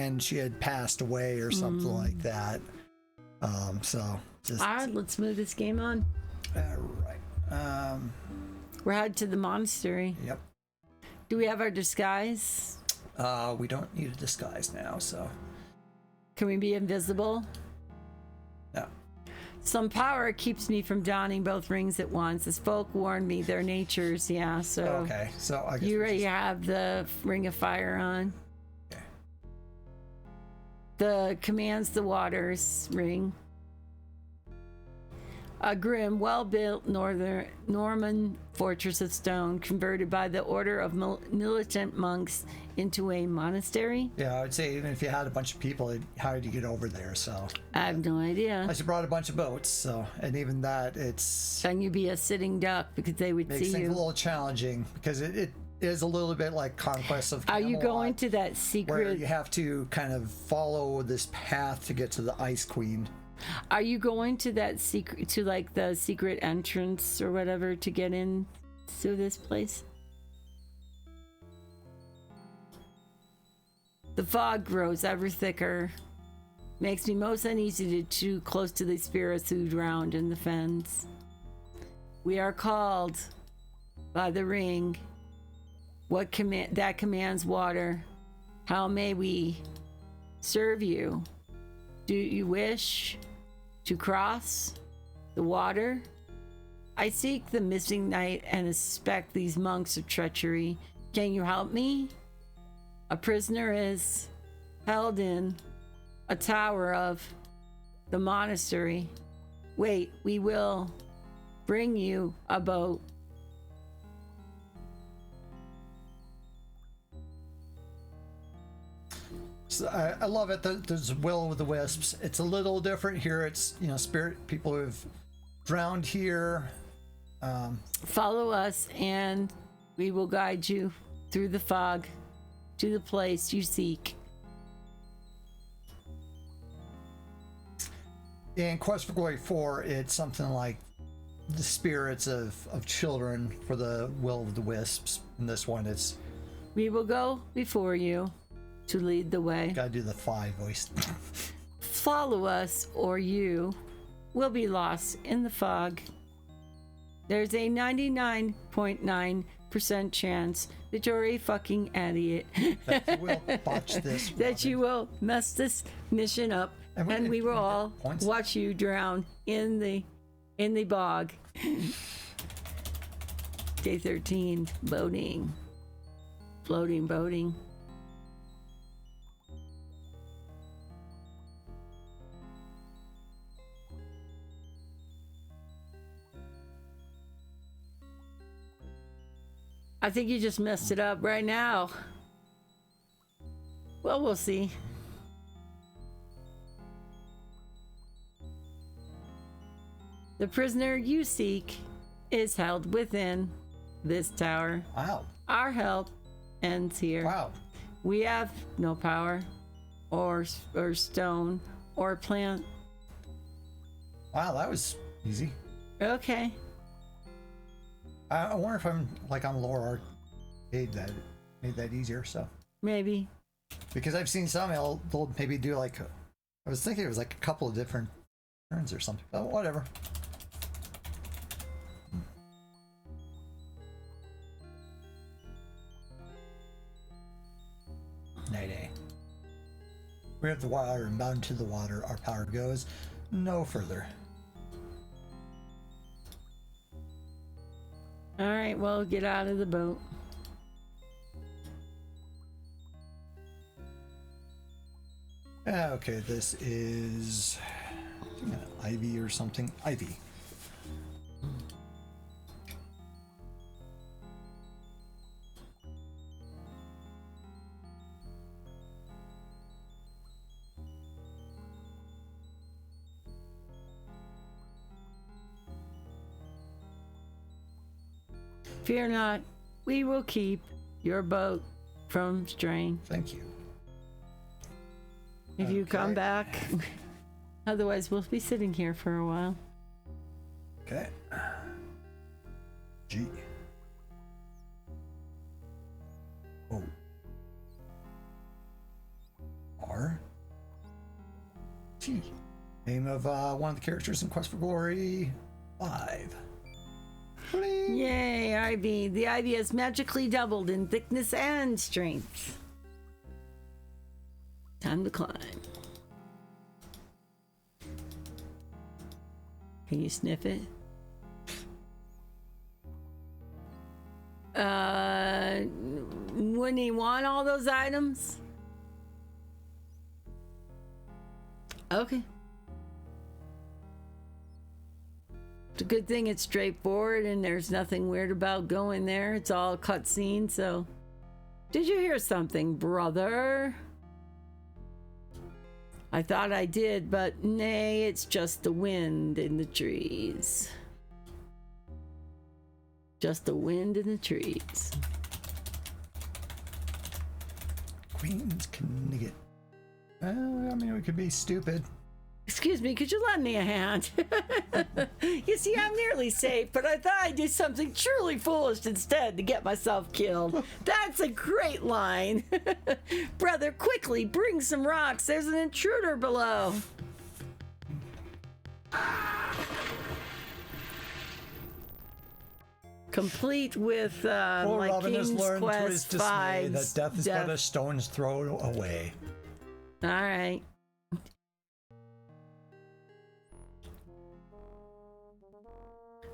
and she had passed away or something like that. So just all right, let's move this game on. all right. We're headed to the monastery. Yep. Do we have our disguise? We don't need a disguise now, so Can we be invisible? no. Some power keeps me from donning both rings at once. As folk warned me, their natures, yeah, so... Okay, so I guess You already have the Ring of Fire on. Okay. The commands the waters ring. A grim, well-built Norman fortress of stone, converted by the order of militant monks into a monastery. Yeah, I would say even if you had a bunch of people, how did you get over there? So I have no idea. unless you brought a bunch of boats, so and even that, it's Then you'd be a sitting duck because they would makes see things you. a little challenging because it is a little bit like Conquest of Are you Camelot, going to that where secret? you have to kind of follow this path to get to the Ice Queen. Are you going to that secret, to like the secret entrance or whatever to get in to this place? The fog grows ever thicker. Makes me most uneasy to too close to the spirits who drowned in the fens. We are called by the ring. What that commands water? How may we serve you? Do you wish to cross the water? I seek the missing knight and suspect these monks of treachery. Can you help me? A prisoner is held in a tower of the monastery. Wait, we will bring you a boat. So I love it. There's Will with the Wisps. It's a little different here. It's spirit people who've drowned here. Follow us and we will guide you through the fog to the place you seek. In Quest for Glory 4, it's something like the spirits of children for the Will of the Wisps. In this one, it's We will go before you to lead the way. gotta do the 5 voice. Follow us or you will be lost in the fog. There's a 99.9% chance that you're a fucking idiot. That you will botch this. That you will mess this mission up, and we will all watch you drown in the bog. Day 13, boating. Floating boating. I think you just messed it up right now. Well, we'll see. The prisoner you seek is held within this tower. Wow. Our help ends here. Wow. We have no power or stone or plant. Wow, that was easy. Okay. I wonder if I'm like on lower arcade that made that easier. So Maybe. because I've seen some, they'll maybe do like I was thinking it was like a couple of different turns or something. But whatever. Nay. We have the water and bound to the water. Our power goes no further. All right, well, get out of the boat. Okay, this is Ivy or something. Ivy. Fear not, we will keep your boat from straying. Thank you. If you come Okay. back, otherwise we'll be sitting here for a while. Okay. G. O. R. Gee. Name of one of the characters in Quest for Glory 5. Bling. Yay, Ivy. The ivy has magically doubled in thickness and strength. Time to climb. Can you sniff it? Wouldn't he want all those items? Okay. It's a good thing it's straightforward and there's nothing weird about going there. It's all cutscene, so... Did you hear something, brother? I thought I did, but nay, it's just the wind in the trees. Just the wind in the trees. Queen's Knigget. Well, I mean, we could be stupid. Excuse me, could you lend me a hand? You see, I'm nearly safe, but I thought I'd do something truly foolish instead to get myself killed. That's a great line. Brother, quickly, bring some rocks. There's an intruder below. Complete with Poor my Robin has King's learned to his Quest dismay 5's that death is but a stone's throw away. All right.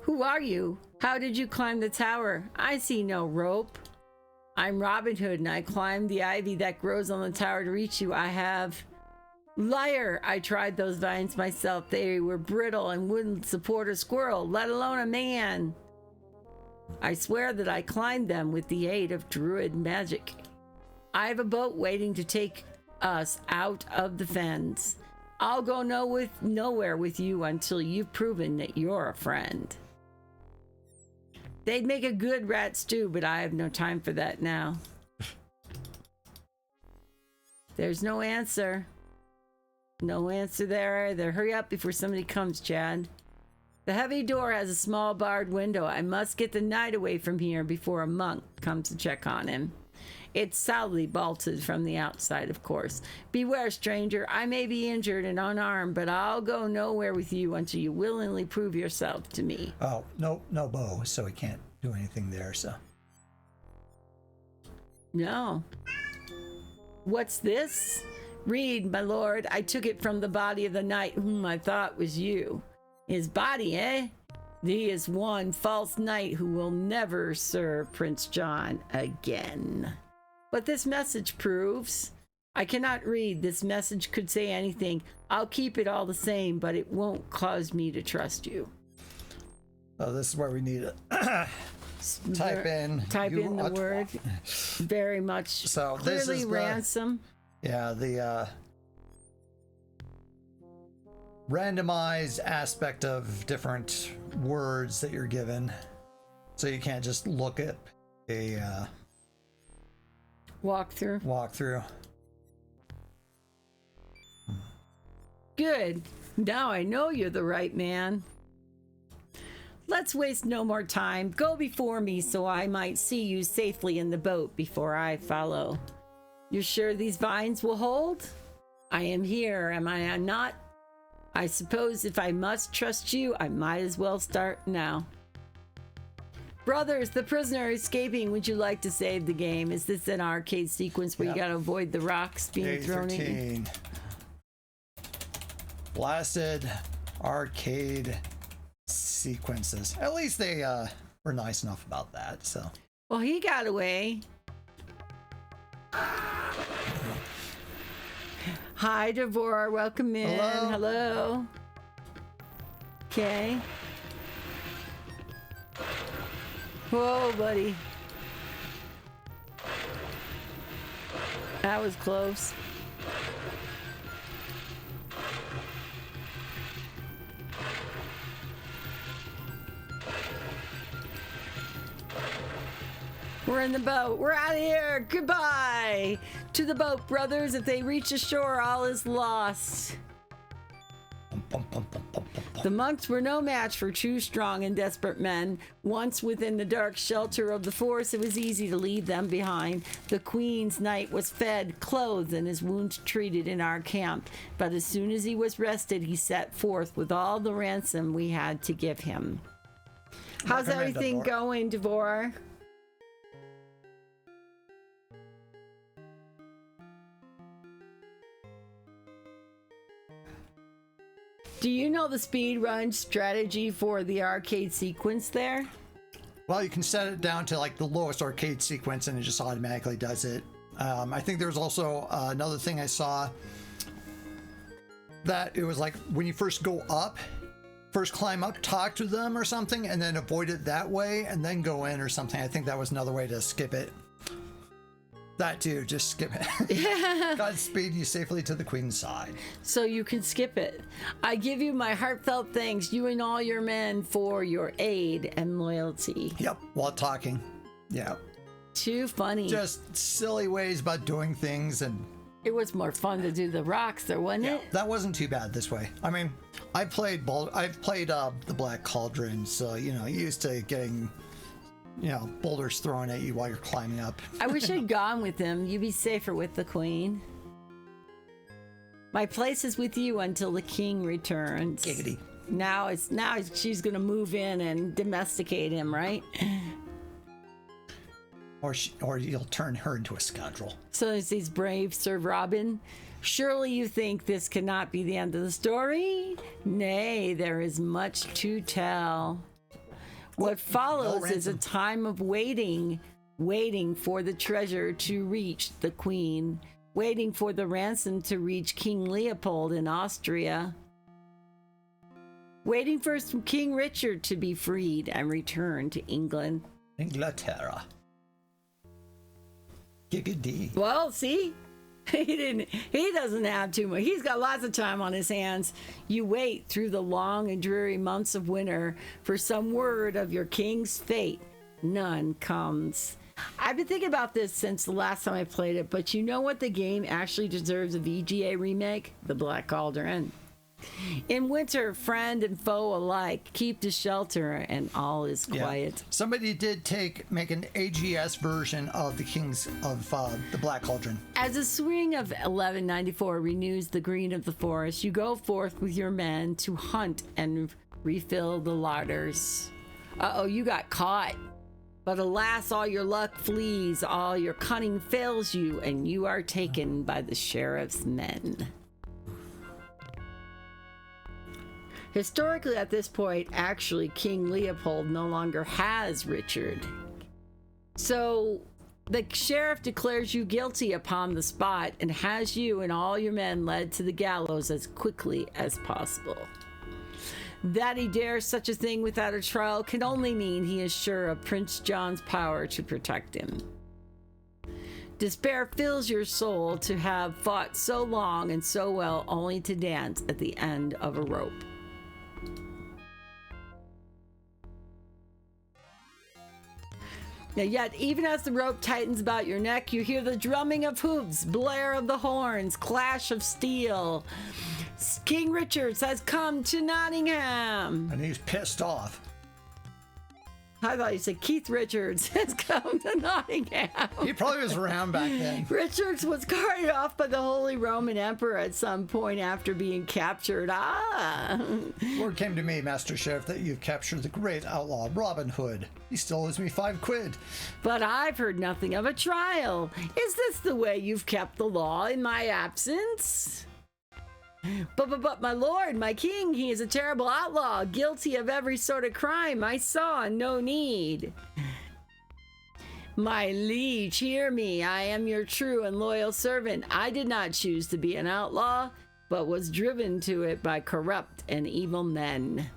Who are you? How did you climb the tower? I see no rope. I'm Robin Hood, and I climbed the ivy that grows on the tower to reach you. I have... Liar! I tried those vines myself. They were brittle and wouldn't support a squirrel, let alone a man. I swear that I climbed them with the aid of druid magic. I have a boat waiting to take us out of the fens. I'll go nowhere with you until you've proven that you're a friend. They'd make a good rat stew, but I have no time for that now. There's no answer. No answer there either. Hurry up before somebody comes, Chad. The heavy door has a small barred window. I must get the knight away from here before a monk comes to check on him. It's solidly bolted from the outside, of course. Beware, stranger. I may be injured and unarmed, but I'll go nowhere with you until you willingly prove yourself to me. Oh, no bow, so we can't do anything there, so. No. What's this? Read, my lord. I took it from the body of the knight whom I thought was you. His body, eh? He is one false knight who will never serve Prince John again. But this message proves... I cannot read. This message could say anything. I'll keep it all the same, but it won't cause me to trust you. Oh, this is where we need to type in the word. Very much. So clearly this is ransom. Yeah, the randomized aspect of different words that you're given. So you can't just look at a walkthrough. Good. Now I know you're the right man. Let's waste no more time. Go before me so I might see you safely in the boat before I follow. You're sure these vines will hold? I am here, am I not? I suppose if I must trust you, I might as well start now. Brothers, the prisoner escaping. Would you like to save the game? Is this an arcade sequence where you gotta avoid the rocks being thrown at you? Blasted arcade sequences. At least they were nice enough about that, so. Well, he got away. Hi, Devora. Welcome in. Hello. Okay. Whoa, buddy. That was close. We're in the boat. We're out of here. Goodbye. To the boat, brothers. If they reach the shore, all is lost. Bum, bum, bum, bum, bum. The monks were no match for two strong and desperate men. Once within the dark shelter of the forest, it was easy to leave them behind. The queen's knight was fed, clothed, and his wounds treated in our camp. But as soon as he was rested, he set forth with all the ransom we had to give him. How's everything going, Devor? Do you know the speed run strategy for the arcade sequence there? Well, you can set it down to like the lowest arcade sequence and it just automatically does it. I think there's also another thing I saw that it was like when you first go up, first climb up, talk to them or something, and then avoid it that way and then go in or something. I think that was another way to skip it. That too, just skip it. Godspeed you safely to the queen's side. So you can skip it. I give you my heartfelt thanks, you and all your men, for your aid and loyalty. Yep, while talking. Yeah. Too funny. Just silly ways about doing things, and it was more fun to do the rocks there, wasn't it? That wasn't too bad this way. I mean, I've played the Black Cauldron, so used to getting boulders thrown at you while you're climbing up. I wish I'd gone with him. You'd be safer with the queen. My place is with you until the king returns. Giggity. Now she's gonna move in and domesticate him, right? Or you'll turn her into a scoundrel. So there's these brave Sir Robin. Surely you think this cannot be the end of the story? Nay, there is much to tell. What follows is a time of waiting for the treasure to reach the queen, waiting for the ransom to reach King Leopold in Austria, waiting for King Richard to be freed and return to England. Inglaterra. Giggity. Well, see? He doesn't have too much. He's got lots of time on his hands. You wait through the long and dreary months of winter for some word of your king's fate. None comes. I've been thinking about this since the last time I played it, but you know what the game actually deserves a VGA remake? The Black Cauldron. In winter, friend and foe alike keep to shelter, and all is quiet. Yeah. Somebody did make an AGS version of the Black Cauldron. As the spring of 1194 renews the green of the forest, you go forth with your men to hunt and refill the larders. Uh-oh, you got caught. But alas, all your luck flees, all your cunning fails you, and you are taken by the sheriff's men. Historically, at this point, actually, King Leopold no longer has Richard. So the sheriff declares you guilty upon the spot and has you and all your men led to the gallows as quickly as possible. That he dares such a thing without a trial can only mean he is sure of Prince John's power to protect him. Despair fills your soul to have fought so long and so well only to dance at the end of a rope. Now yet, even as the rope tightens about your neck, you hear the drumming of hooves, blare of the horns, clash of steel. King Richard has come to Nottingham. And he's pissed off. I thought you said Keith Richards has come to Nottingham. He probably was around back then. Richards was carried off by the Holy Roman Emperor at some point after being captured. Word came to me, Master Sheriff, that you've captured the great outlaw Robin Hood. He still owes me 5 quid. But I've heard nothing of a trial. Is this the way you've kept the law in my absence? But my lord, my king, he is a terrible outlaw, guilty of every sort of crime. I saw no need. My liege, hear me. I am your true and loyal servant. I did not choose to be an outlaw, but was driven to it by corrupt and evil men.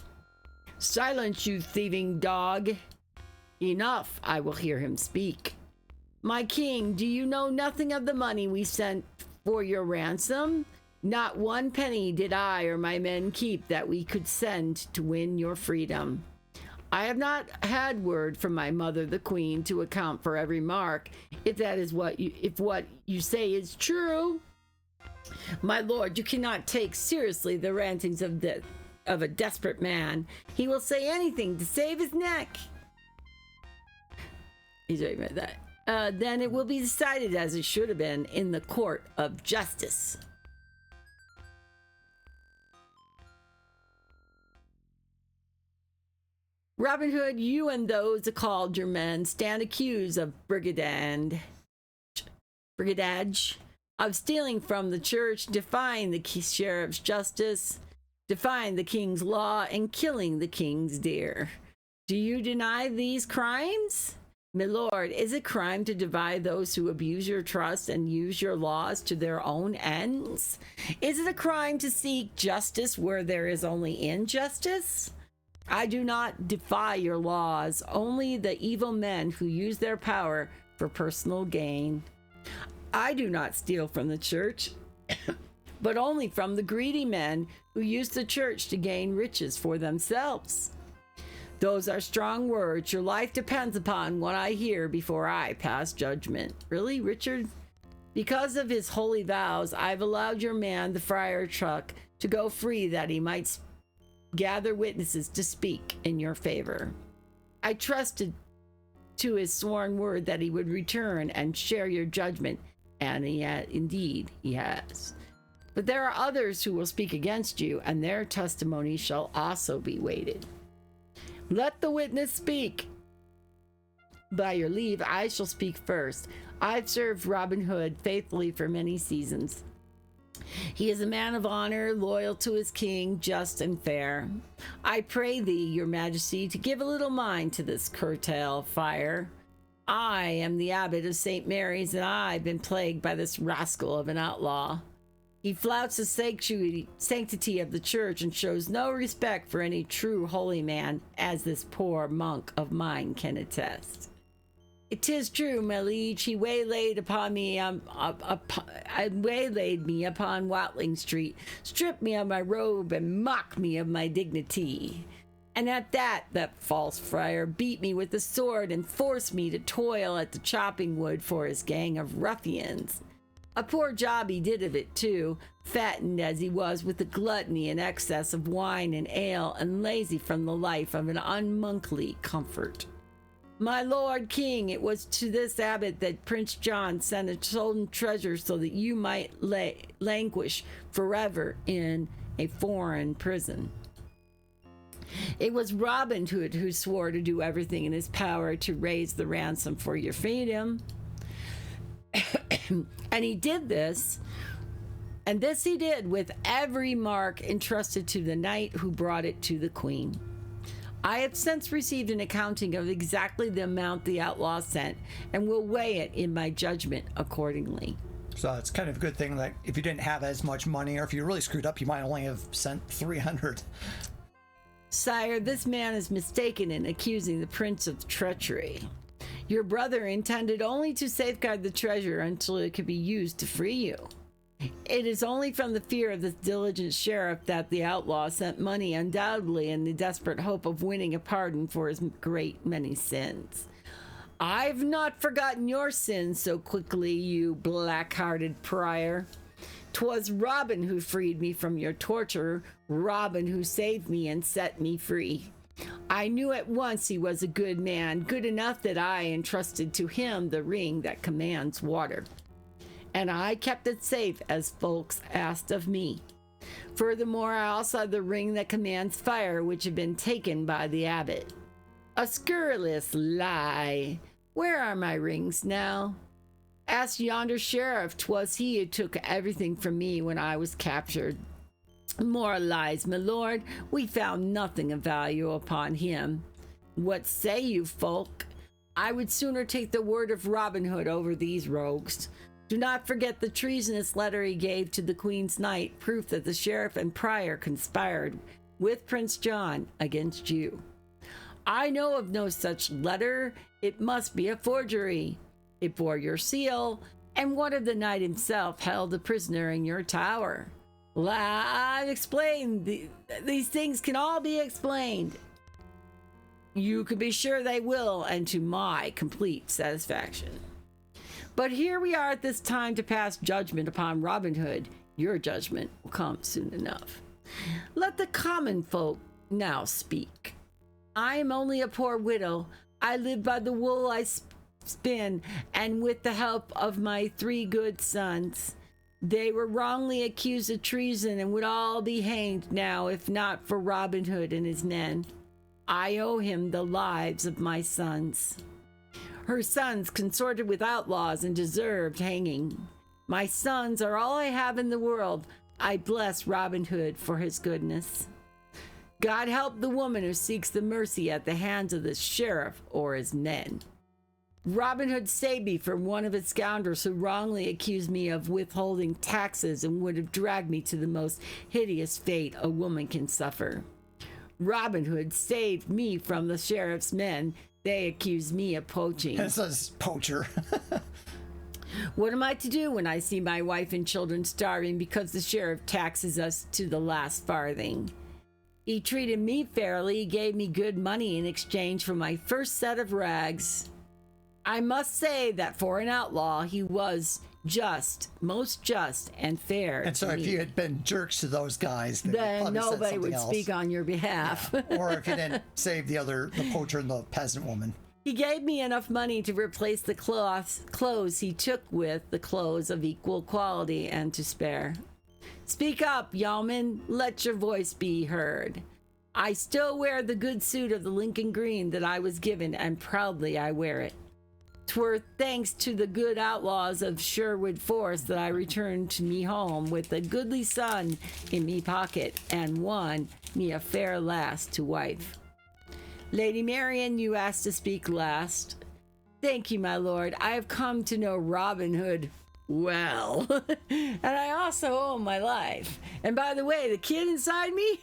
Silence, you thieving dog. Enough, I will hear him speak. My king, do you know nothing of the money we sent for your ransom? Not 1 penny did I or my men keep that we could send to win your freedom. I have not had word from my mother, the queen, to account for every mark, if what you say is true. My lord, you cannot take seriously the rantings of of a desperate man. He will say anything to save his neck. He's right about that. Then it will be decided as it should have been in the court of justice. Robin Hood, you and those that called your men stand accused of brigadage, of stealing from the church, defying the sheriff's justice, defying the king's law, and killing the king's deer. Do you deny these crimes? My lord, is it crime to divide those who abuse your trust and use your laws to their own ends? Is it a crime to seek justice where there is only injustice? I do not defy your laws, only the evil men who use their power for personal gain. I do not steal from the church, but only from the greedy men who use the church to gain riches for themselves. Those are strong words. Your life depends upon what I hear before I pass judgment. Really, Richard? Because of his holy vows, I've allowed your man, the Friar Tuck, to go free that he might gather witnesses to speak in your favor. I trusted to his sworn word that he would return and share your judgment, and indeed he has. But there are others who will speak against you, and their testimony shall also be weighted. Let the witness speak. By your leave, I shall speak first. I've served Robin Hood faithfully for many seasons. He is a man of honor, loyal to his king, just and fair. I pray thee, your majesty, to give a little mind to this curtail fire. I am the abbot of St. Mary's, and I've been plagued by this rascal of an outlaw. He flouts the sanctity of the church and shows no respect for any true holy man, as this poor monk of mine can attest. It is true, my liege, he waylaid me upon Watling Street, stripped me of my robe, and mocked me of my dignity. And at that false friar beat me with the sword and forced me to toil at the chopping wood for his gang of ruffians. A poor job he did of it, too, fattened as he was with the gluttony and excess of wine and ale, and lazy from the life of an unmonkly comfort. My lord king, it was to this abbot that Prince John sent a stolen treasure so that you might languish forever in a foreign prison. It was Robin Hood who swore to do everything in his power to raise the ransom for your freedom. And he did this, and this he did with every mark entrusted to the knight who brought it to the queen. I have since received an accounting of exactly the amount the outlaw sent, and will weigh it in my judgment accordingly. So it's kind of a good thing that if you didn't have as much money, or if you really screwed up, you might only have sent 300. Sire, this man is mistaken in accusing the prince of treachery. Your brother intended only to safeguard the treasure until it could be used to free you. It is only from the fear of this diligent sheriff that the outlaw sent money, undoubtedly in the desperate hope of winning a pardon for his great many sins. I've not forgotten your sins so quickly, you black-hearted prior. 'Twas Robin who freed me from your torture, Robin who saved me and set me free. I knew at once he was a good man, good enough that I entrusted to him the ring that commands water. And I kept it safe as folks asked of me. Furthermore, I also had the ring that commands fire, which had been taken by the abbot. A scurrilous lie. Where are my rings now? Ask yonder sheriff. 'Twas he who took everything from me when I was captured. More lies, my lord. We found nothing of value upon him. What say you, folk? I would sooner take the word of Robin Hood over these rogues. Do not forget the treasonous letter he gave to the Queen's Knight, proof that the sheriff and prior conspired with Prince John against you. I know of no such letter. It must be a forgery. It bore your seal, and one of the knight himself held a prisoner in your tower. I've explained. These things can all be explained. You can be sure they will, and to my complete satisfaction. But here we are at this time to pass judgment upon Robin Hood. Your judgment will come soon enough. Let the common folk now speak. I am only a poor widow. I live by the wool I spin, and with the help of my 3 good sons. They were wrongly accused of treason and would all be hanged now if not for Robin Hood and his men. I owe him the lives of my sons. Her sons consorted with outlaws and deserved hanging. My sons are all I have in the world. I bless Robin Hood for his goodness. God help the woman who seeks the mercy at the hands of the sheriff or his men. Robin Hood saved me from one of his scoundrels who wrongly accused me of withholding taxes and would have dragged me to the most hideous fate a woman can suffer. Robin Hood saved me from the sheriff's men. They accused me of poaching. It says poacher. What am I to do when I see my wife and children starving because the sheriff taxes us to the last farthing? He treated me fairly. He gave me good money in exchange for my first set of rags. I must say that for an outlaw, he was just, most just and fair. And so to if me. you had been jerks to those guys, Then nobody would else. speak on your behalf. Yeah. Or if you didn't save the poacher and the peasant woman. He gave me enough money to replace the clothes he took with the clothes of equal quality and to spare. Speak up, yeoman, let your voice be heard. I still wear the good suit of the Lincoln Green that I was given, and proudly I wear it. 'Twere thanks to the good outlaws of Sherwood Forest that I returned to me home with a goodly son in me pocket, and won me a fair lass to wife. Lady Marian, you asked to speak last. Thank you, my lord. I have come to know Robin Hood well, and I also owe my life. And by the way, the kid inside me?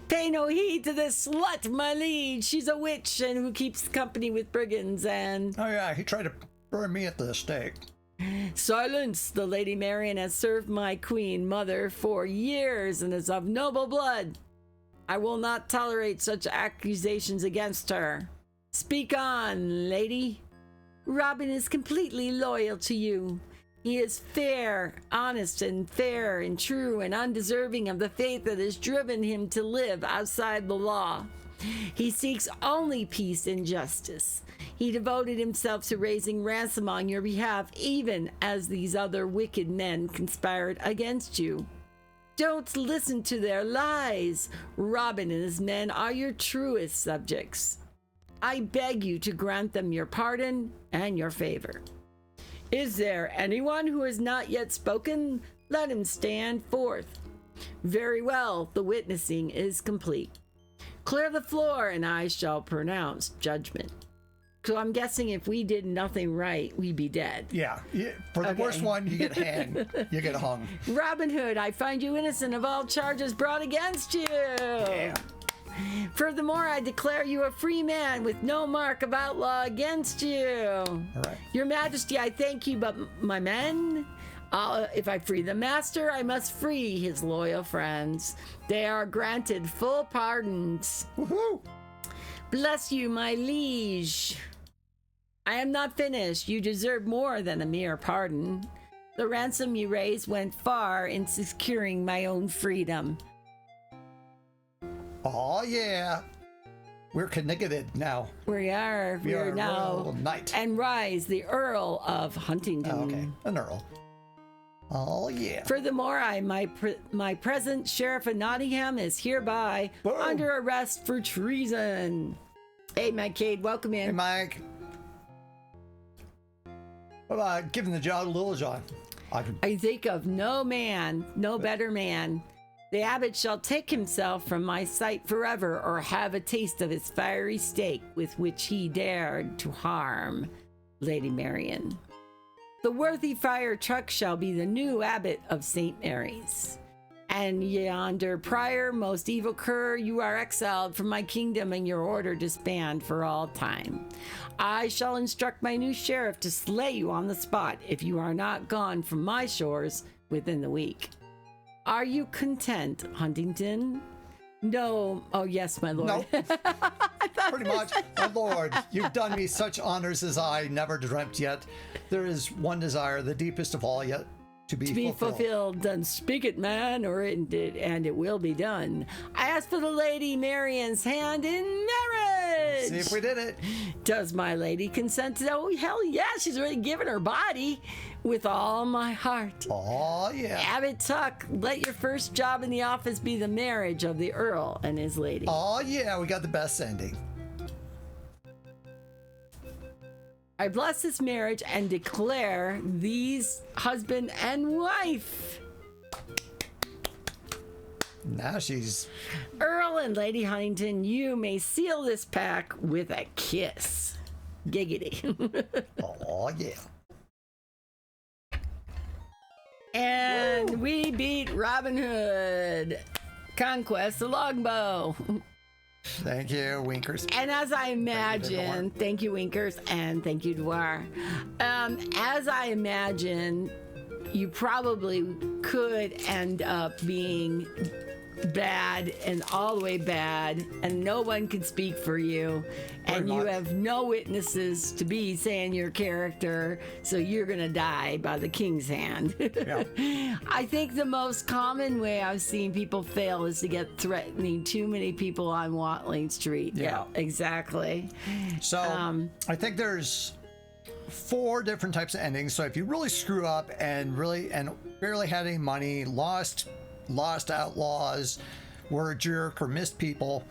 Pay no heed to this slut, my liege. She's a witch and who keeps company with brigands and... Oh yeah, he tried to burn me at the stake. Silence! The Lady Marian has served my queen mother for years and is of noble blood. I will not tolerate such accusations against her. Speak on, lady. Robin is completely loyal to you. He is fair, honest, and fair, and true, and undeserving of the fate that has driven him to live outside the law. He seeks only peace and justice. He devoted himself to raising ransom on your behalf, even as these other wicked men conspired against you. Don't listen to their lies. Robin and his men are your truest subjects. I beg you to grant them your pardon and your favor. Is there anyone who has not yet spoken? Let him stand forth. Very well, the witnessing is complete. Clear the floor and I shall pronounce judgment. So I'm guessing if we did nothing right, we'd be dead. Yeah, for the worst one, you get hanged. You get hung. Robin Hood, I find you innocent of all charges brought against you. Yeah. Furthermore, I declare you a free man with no mark of outlaw against you. All right. Your Majesty, I thank you, but my men, if I free the master, I must free his loyal friends. They are granted full pardons. Woohoo! Bless you, my liege. I am not finished. You deserve more than a mere pardon. The ransom you raised went far in securing my own freedom. Oh yeah, we're connected now. We are now royal knight. and Rise, the Earl of Huntingdon. Oh, okay, an earl. Oh yeah. Furthermore, my present Sheriff of Nottingham is hereby Boom. under arrest for treason. Hey, Mike Cade, welcome in. Hey Mike. What about giving the job to Little John? I think of no man, no better man. The abbot shall take himself from my sight forever, or have a taste of his fiery stake with which he dared to harm Lady Marian. The worthy friar Truck shall be the new abbot of St. Mary's. And yonder prior, most evil cur, you are exiled from my kingdom and your order disbanded for all time. I shall instruct my new sheriff to slay you on the spot if you are not gone from my shores within the week. Are you content, Huntington? No. Oh, yes, my lord. Nope. Pretty much. My lord, you've done me such honors as I never dreamt yet. There is one desire, the deepest of all, yet To be fulfilled. fulfilled. Then speak it, man, and it will be done. I ask for the Lady Marion's hand in marriage. See if we did it. Does my lady consent to? Oh, hell yeah, she's already given her body with all my heart. Oh, yeah. Abbot Tuck, let your first job in the office be the marriage of the Earl and his lady. Oh, yeah, we got the best ending. I bless this marriage and declare these husband and wife. Now she's... Earl and Lady Huntington, you may seal this pact with a kiss. Giggity. Oh, yeah. And we beat Robin Hood. Conquest, the Longbow. Thank you, Winkers. And as I imagine, thank you, Winkers, and thank you, Dwar. As I imagine, you probably could end up being bad and all the way bad, and no one can speak for you, and you have no witnesses to be saying your character, so you're gonna die by the king's hand. Yeah. I think the most common way I've seen people fail is to get threatening too many people on Watling Street. Yeah. Exactly. So I think there's 4 different types of endings. So if you really screw up and barely had any money, lost outlaws, were a jerk, or missed people,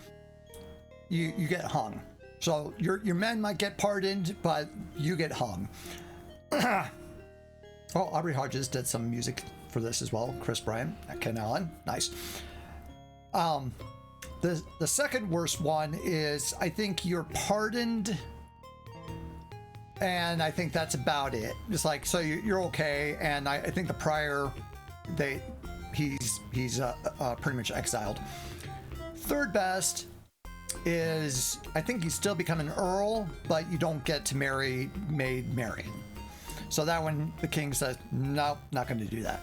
you get hung. So your men might get pardoned, but you get hung. Oh, Aubrey Hodges did some music for this as well. Chris Bryan, Ken Allen, nice. The second worst one is, I think you're pardoned, and I think that's about it. It's like, so you're okay, and I think the prior, he's pretty much exiled. Third best is, I think you still become an earl, but you don't get to marry Maid Marian. So that one, the king says, nope, not going to do that.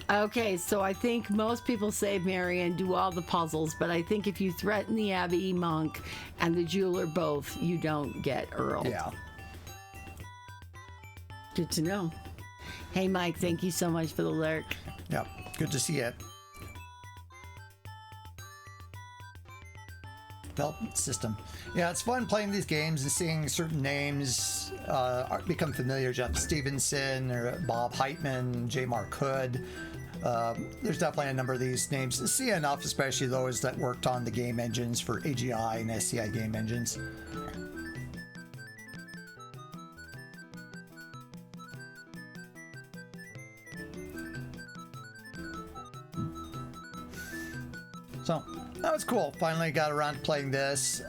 Okay, so I think most people say marry and do all the puzzles, but I think if you threaten the abbey monk and the jeweler both, you don't get earl. Yeah. Good to know. Hey, Mike, thank you so much for the lurk. Yep. Good to see it. Development system. Yeah, it's fun playing these games and seeing certain names become familiar. Jeff Stevenson, or Bob Heitman, J. Mark Hood. There's definitely a number of these names. See enough, especially those that worked on the game engines for AGI and SCI game engines. So that was cool. Finally got around to playing this.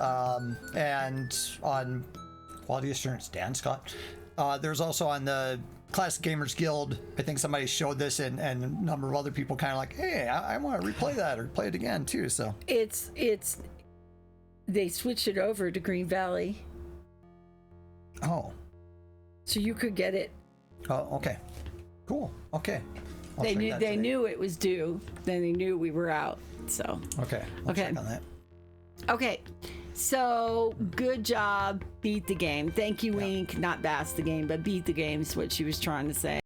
And on Quality Assurance, Dan Scott. There's also on the Classic Gamers Guild, I think somebody showed this, and a number of other people kind of like, hey, I want to replay that or play it again too. So they switched it over to Green Valley. Oh. So you could get it. Oh, okay. Cool. Okay. They knew it was due. Then they knew we were out. So okay. I'll check on that. Okay. So good job. Beat the game. Thank you, Wink. Not bass the game, but beat the game is what she was trying to say.